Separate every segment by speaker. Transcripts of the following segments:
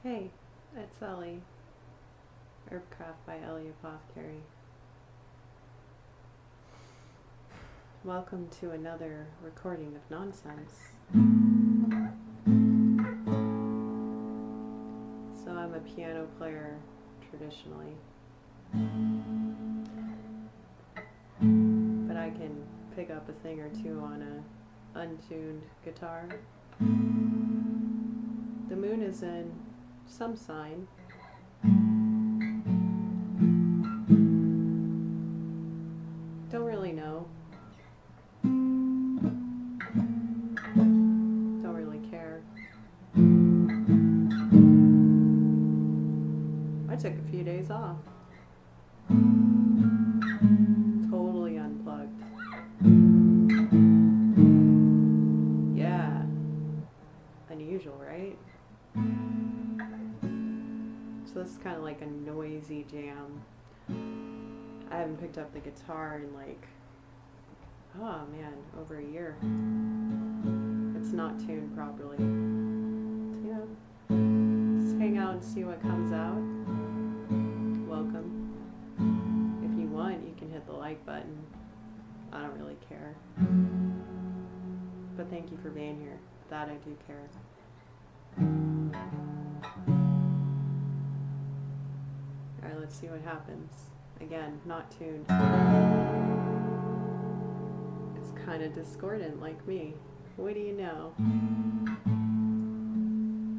Speaker 1: Hey, it's Ellie. Herbcraft by Ellie Apothecary. Welcome to another recording of nonsense. So I'm a piano player traditionally, but I can pick up a thing or two on a untuned guitar. The moon is in some sign. Don't really know. Don't really care. I took a few days off. Totally unplugged. Yeah. Unusual, right? So this is kind of like a noisy jam. I haven't picked up the guitar in over a year. It's not tuned properly. Just hang out and see what comes out. Welcome. If you want, you can hit the like button. I don't really care. But thank you for being here. That I do care. Alright, let's see what happens. Again, not tuned. It's kind of discordant like me. What do you know?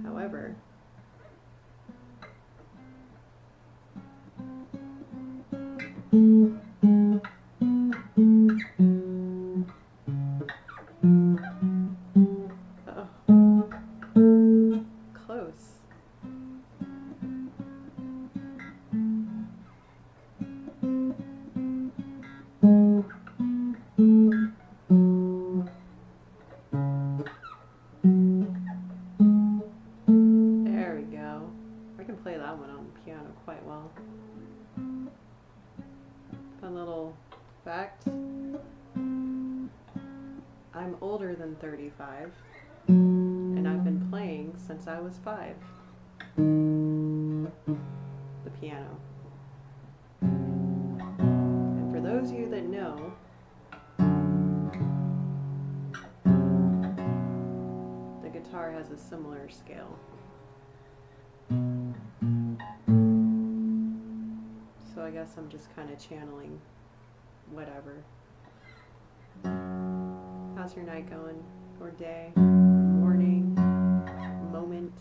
Speaker 1: However, close. There we go. I can play that one on the piano quite well. Fun little fact. I'm older than 35, and I've been playing since I was 5. The piano. And for those of you that know, the guitar has a similar scale. So I guess I'm just kind of channeling whatever. How's your night going? Or day? Morning? Moment?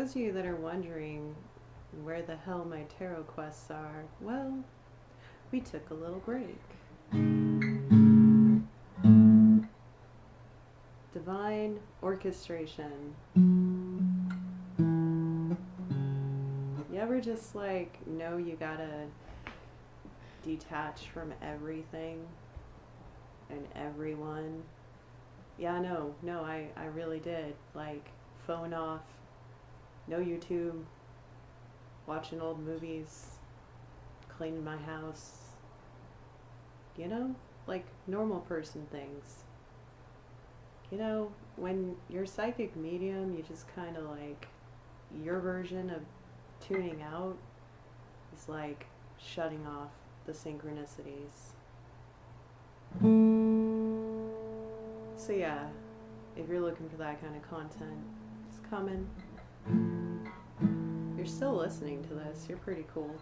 Speaker 1: those of you that are wondering where the hell my tarot quests are, well, we took a little break. Divine orchestration. You ever just like know you gotta detach from everything and everyone? Yeah, no, I really did. Like, phone off, no YouTube, watching old movies, cleaning my house, you know, like normal person things. You know, when you're psychic medium, you just kind of like, your version of tuning out is like shutting off the synchronicities. So yeah, if you're looking for that kind of content, it's coming. You're still listening to this, you're pretty cool.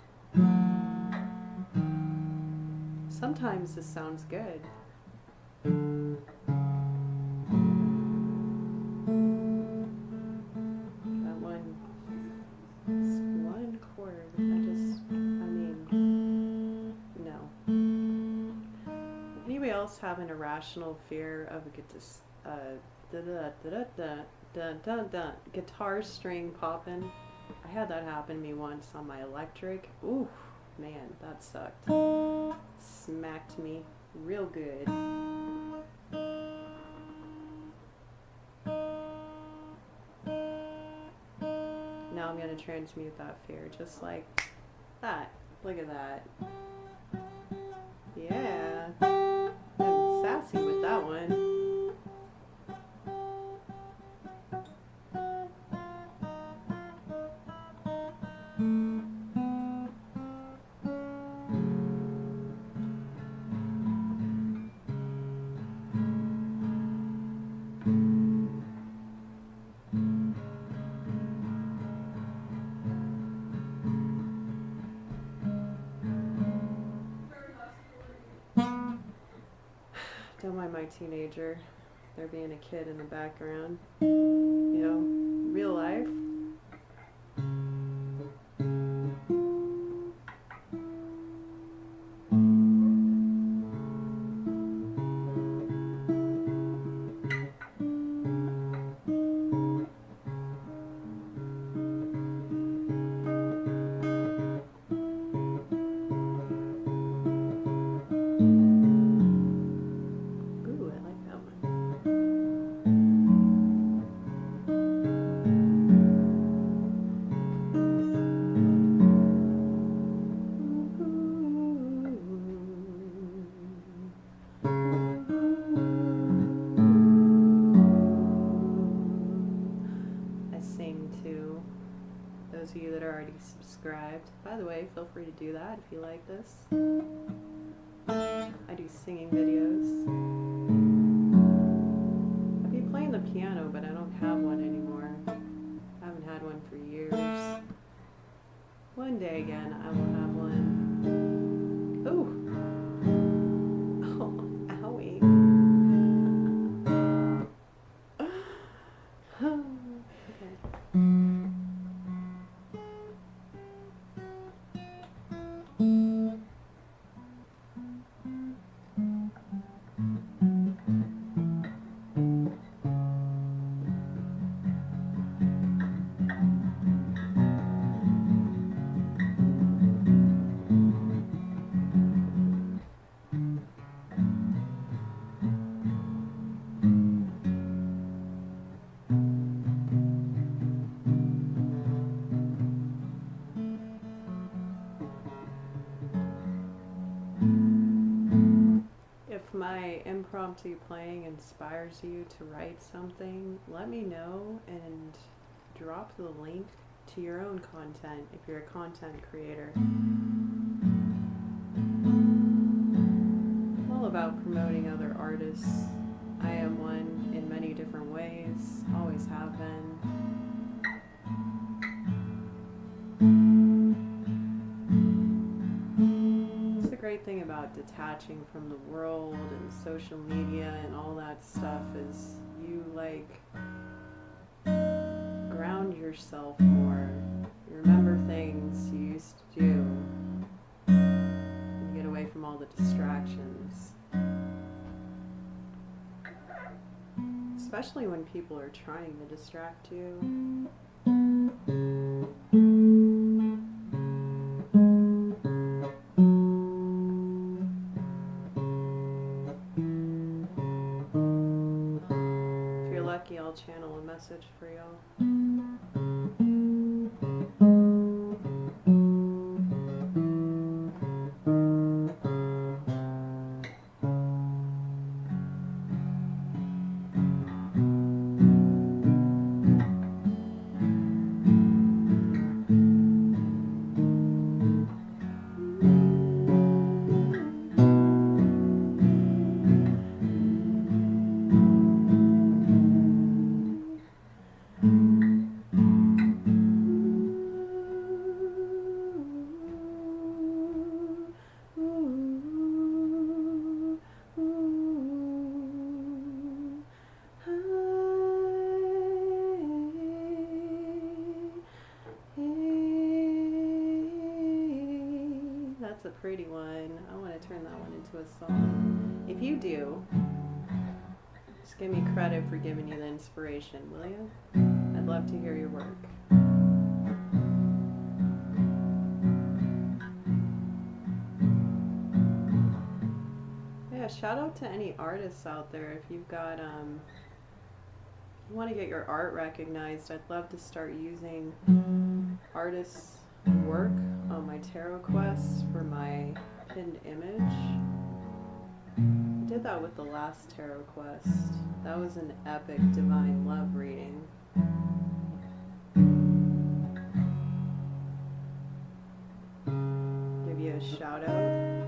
Speaker 1: Sometimes this sounds good. That one, it's one chord. No. Anybody else have an irrational fear of guitar string popping? I had that happen to me once on my electric. Ooh, man, that sucked. Smacked me real good. Now I'm going to transmute that fear just like that. Look at that. Yeah. I'm sassy with that one. Don't mind my teenager. There being a kid in the background. You know, real life. Those of you that are already subscribed, by the way, feel free to do that if you like this. I do singing videos. I'd be playing the piano, but I don't have one anymore. I haven't had one for years. One day again, I will have one. Ooh. Oh, owie. If my impromptu playing inspires you to write something, let me know and drop the link to your own content if you're a content creator. I'm all about promoting other artists. I am one in many different ways, always have been. Great thing about detaching from the world and social media and all that stuff is you like ground yourself more. You remember things you used to do. You get away from all the distractions. Especially when people are trying to distract you. If you're lucky, I'll channel a message for y'all. That's a pretty one. I want to turn that one into a song. If you do, just give me credit for giving you the inspiration, will you? I'd love to hear your work. Yeah, shout out to any artists out there. If you've got, you want to get your art recognized, I'd love to start using artists' work on my tarot quests for my pinned image. I did that with the last tarot quest. That was an epic divine love reading. Give you a shout out.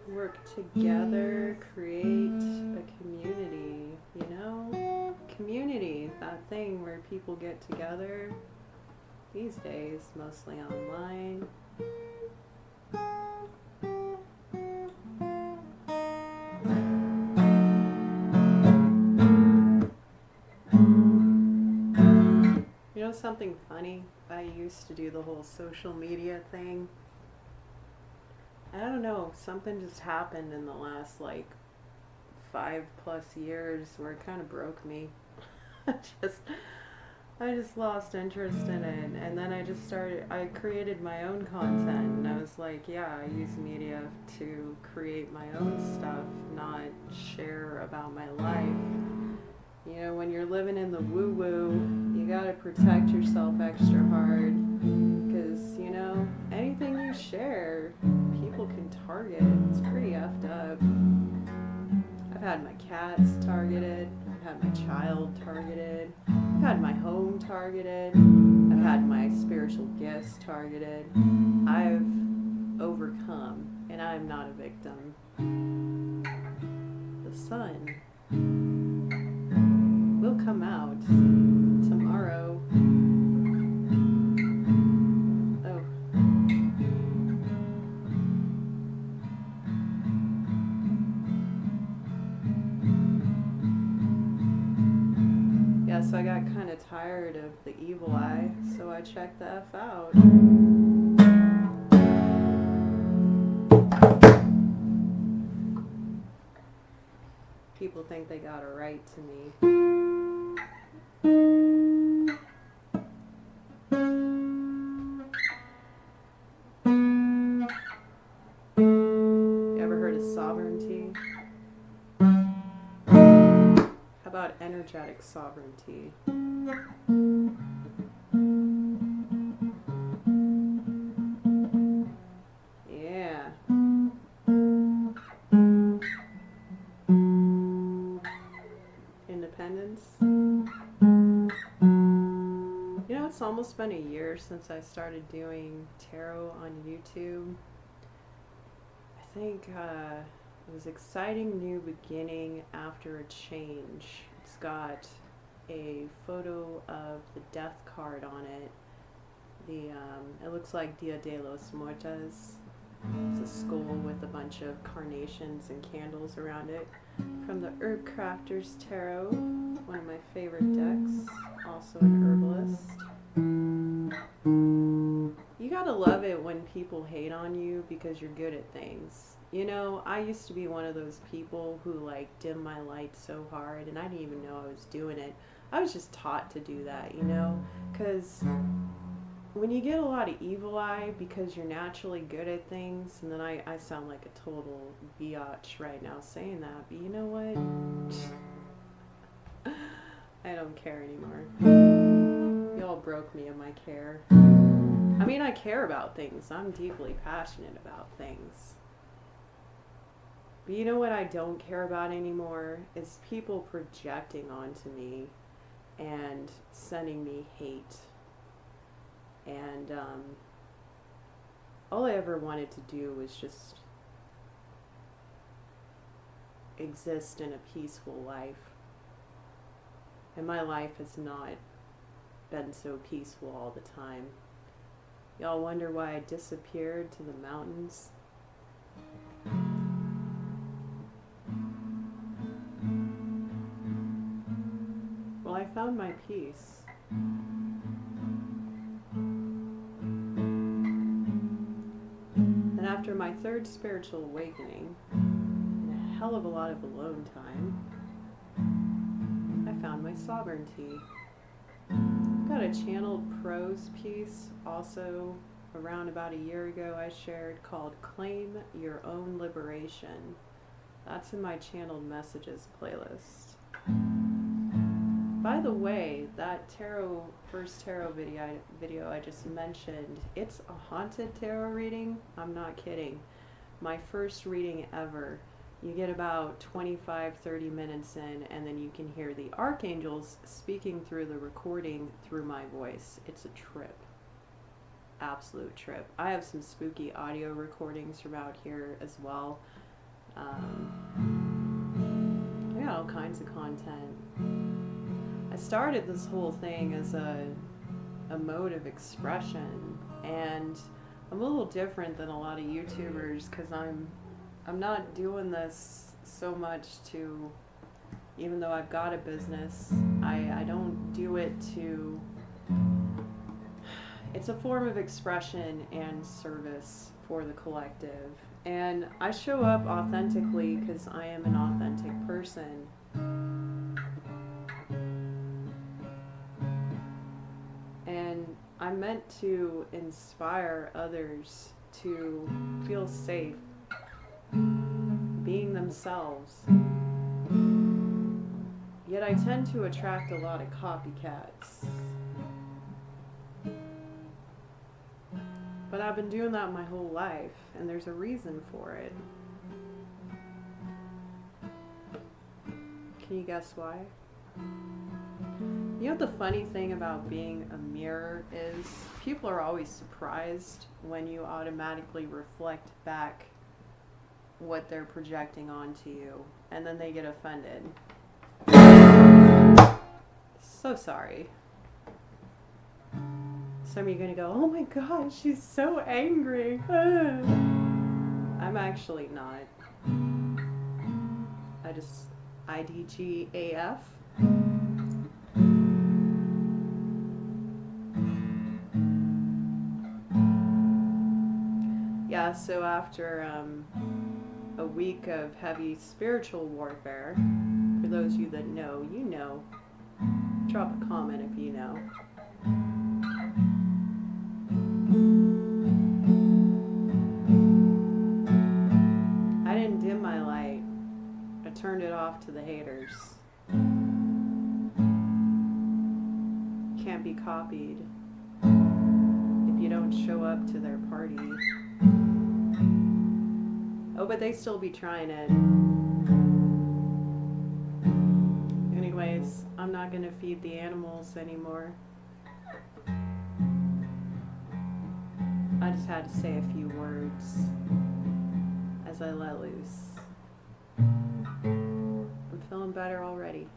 Speaker 1: Work together, create a community, you know? Community, that thing where people get together. These days, mostly online. You know something funny? I used to do the whole social media thing. I don't know, something just happened in the last like 5+ years where it kind of broke me. I just lost interest in it, and then I created my own content, and I was like, yeah, I use media to create my own stuff, not share about my life. You know, when you're living in the woo-woo, you gotta protect yourself extra hard, because, you know, anything you share, people can target. It's pretty effed up. I've had my cats targeted, I've had my child targeted, I've had my home targeted, I've had my spiritual gifts targeted. I've overcome, and I'm not a victim. The sun will come out tomorrow. Oh. Yeah, so I got kind of tired of the evil eye, so I checked the F out. People think they got a right to me. You ever heard of sovereignty? How about energetic sovereignty? Yeah. Independence. You know, it's almost been a year since I started doing tarot on YouTube. I think it was exciting new beginning after a change. It's got a photo of the death card on it. It looks like Dia de los Muertos. It's a skull with a bunch of carnations and candles around it. From the Herbcrafters Tarot, one of my favorite decks, also an herbalist. You gotta love it when people hate on you because you're good at things. You know, I used to be one of those people who like dim my light so hard, and I didn't even know I was doing it. I was just taught to do that, you know, because when you get a lot of evil eye because you're naturally good at things, and then I sound like a total biatch right now saying that, but you know what? I don't care anymore. Y'all broke me in my care. I mean, I care about things. I'm deeply passionate about things. But you know what I don't care about anymore is people projecting onto me and sending me hate. And all I ever wanted to do was just exist in a peaceful life. And my life has not been so peaceful all the time. Y'all wonder why I disappeared to the mountains? Well, I found my peace. And after my third spiritual awakening, and a hell of a lot of alone time, I found my sovereignty. Got a channeled prose piece also around about a year ago I shared called Claim Your Own Liberation. That's in my channeled messages playlist. By the way, that first tarot video I just mentioned, it's a haunted tarot reading. I'm not kidding. My first reading ever. You get about 25-30 minutes in, and then you can hear the archangels speaking through the recording through my voice. It's a trip. Absolute trip. I have some spooky audio recordings from out here as well. I got all kinds of content. I started this whole thing as a mode of expression, and I'm a little different than a lot of YouTubers because I'm not doing this so much to, even though I've got a business, I don't do it to, it's a form of expression and service for the collective. And I show up authentically because I am an authentic person. And I'm meant to inspire others to feel safe being themselves. Yet I tend to attract a lot of copycats. But I've been doing that my whole life, and there's a reason for it. Can you guess why? You know what the funny thing about being a mirror is? People are always surprised when you automatically reflect back what they're projecting onto you, and then they get offended. So sorry. Some of you are gonna go, oh my god, she's so angry. I'm actually not. I just IDG AF. Yeah, so after a week of heavy spiritual warfare, for those of you that know, you know. Drop a comment if you know. I didn't dim my light. I turned it off to the haters. Can't be copied if you don't show up to their party. Oh, but they still be trying it. Anyways, I'm not going to feed the animals anymore. I just had to say a few words as I let loose. I'm feeling better already.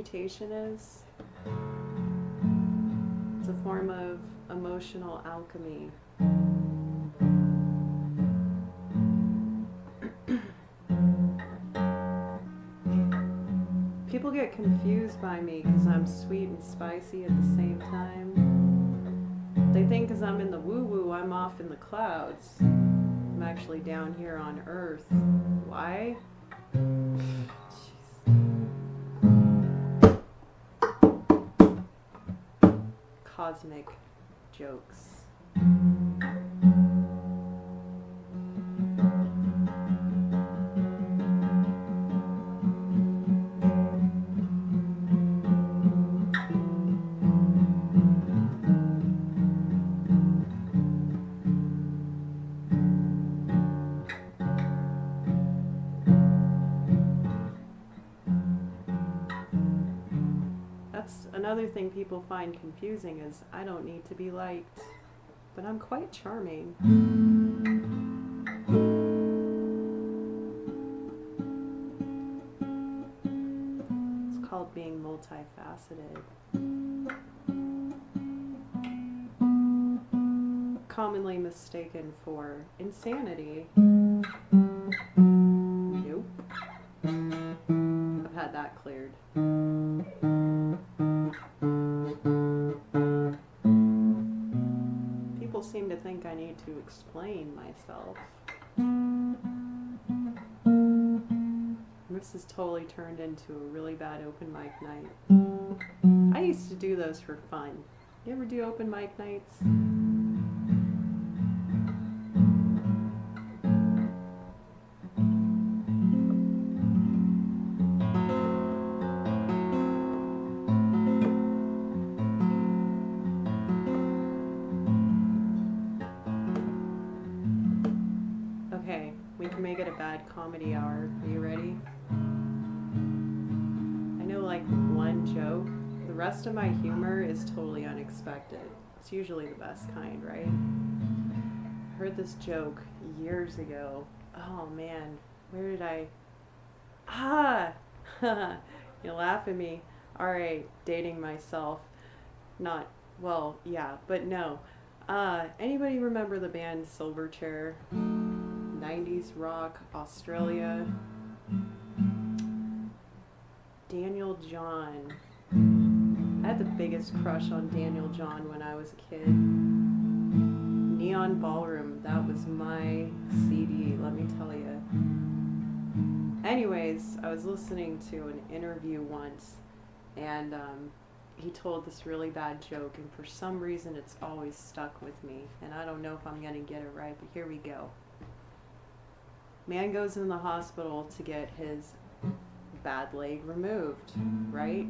Speaker 1: transmutation is? It's a form of emotional alchemy. People get confused by me because I'm sweet and spicy at the same time. They think because I'm in the woo-woo, I'm off in the clouds. I'm actually down here on Earth. Why? Cosmic jokes. Another thing people find confusing is I don't need to be liked, but I'm quite charming. It's called being multifaceted. Commonly mistaken for insanity. Nope. I've had that cleared. People seem to think I need to explain myself. This has totally turned into a really bad open mic night. I used to do those for fun. You ever do open mic nights? Okay, we can make it a bad comedy hour. Are you ready? I know like one joke. The rest of my humor is totally unexpected. It's usually the best kind, right? I heard this joke years ago. Oh man, where did I... You laugh at me. Alright, dating myself. Not, well, yeah, but no. Anybody remember the band Silverchair? 90s rock, Australia. Daniel John. I had the biggest crush on Daniel John when I was a kid. Neon Ballroom, that was my CD, let me tell you. Anyways, I was listening to an interview once, and he told this really bad joke, and for some reason it's always stuck with me, and I don't know if I'm going to get it right, but here we go. Man goes in the hospital to get his bad leg removed, right?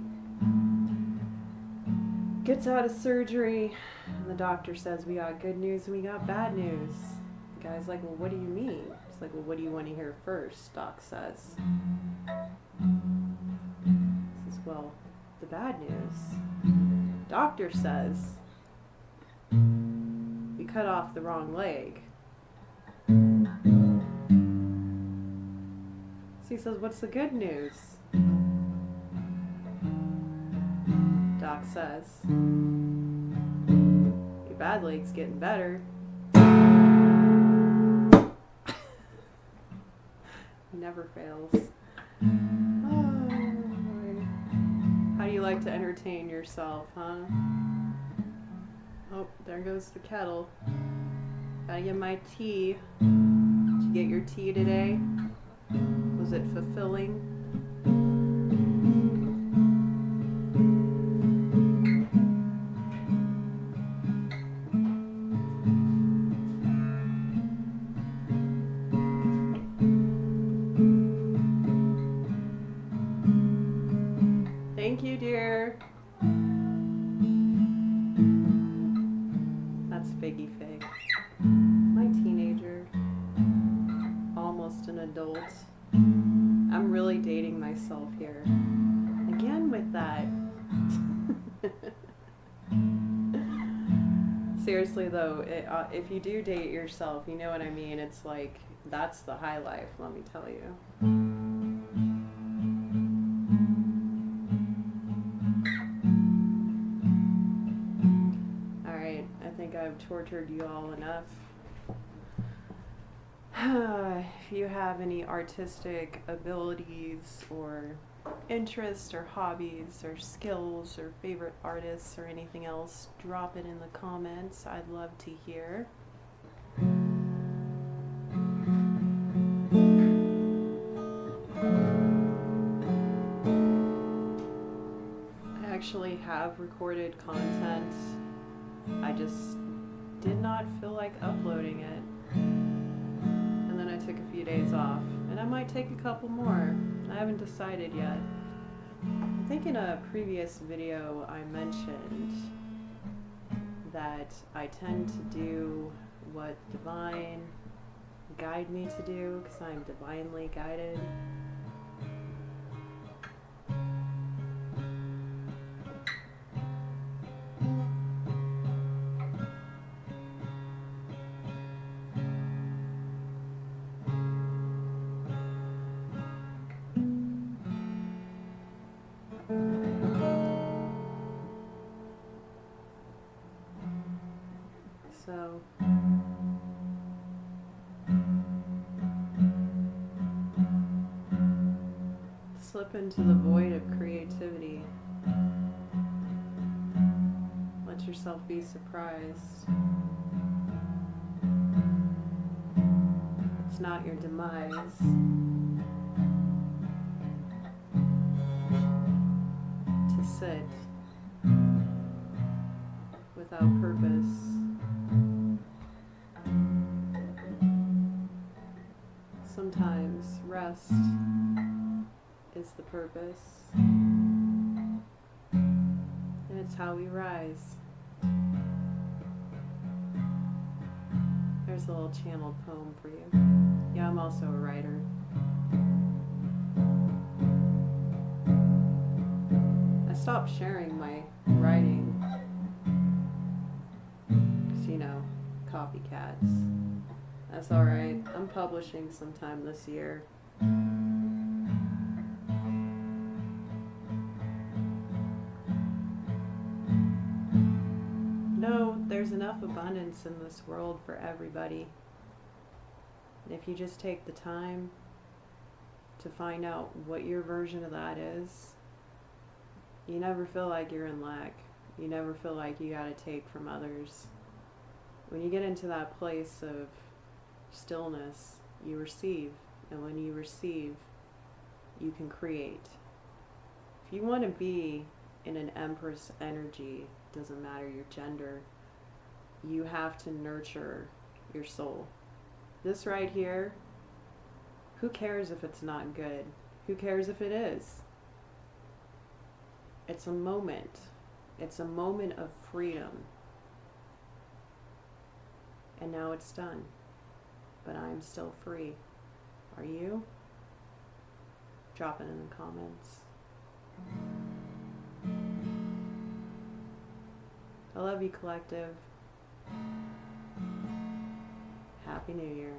Speaker 1: Gets out of surgery, and the doctor says, we got good news and we got bad news. The guy's like, well, what do you mean? He's like, well, what do you want to hear first? Doc says. He says, well, the bad news. Doctor says, we cut off the wrong leg. So he says, what's the good news? Doc says, your bad leg's getting better. Never fails. Oh, how do you like to entertain yourself, huh? Oh, there goes the kettle. Gotta get my tea. Did you get your tea today? Was it fulfilling? Thank you, dear. That's Figgy Fig. My teenager. Almost an adult. I'm really dating myself here. Again with that. Seriously though, if you do date yourself, you know what I mean? It's like, that's the high life, let me tell you. I've tortured you all enough. If you have any artistic abilities or interests or hobbies or skills or favorite artists or anything else, drop it in the comments. I'd love to hear. I actually have recorded content. I just did not feel like uploading it. And then I took a few days off. And I might take a couple more. I haven't decided yet. I think in a previous video I mentioned that I tend to do what divine guide me to do because I'm divinely guided. So slip into the void of creativity. Let yourself be surprised. It's not your demise. To sit without purpose. Sometimes rest is the purpose, and it's how we rise. There's a little channeled poem for you. Yeah, I'm also a writer. I stopped sharing my writing because, you know, copycats. That's alright. I'm publishing sometime this year. No, there's enough abundance in this world for everybody. And if you just take the time to find out what your version of that is, you never feel like you're in lack. You never feel like you gotta take from others. When you get into that place of stillness, you receive, and when you receive, you can create. If you want to be in an Empress energy, doesn't matter your gender, you have to nurture your soul. This right here, who cares if it's not good? Who cares if it is? It's a moment. It's a moment of freedom. And now it's done. But I'm still free. Are you? Drop it in the comments. I love you, collective. Happy New Year.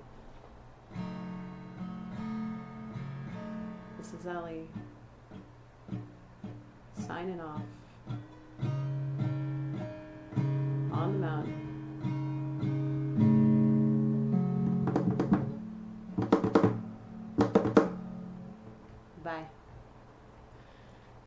Speaker 1: This is Ellie, signing off.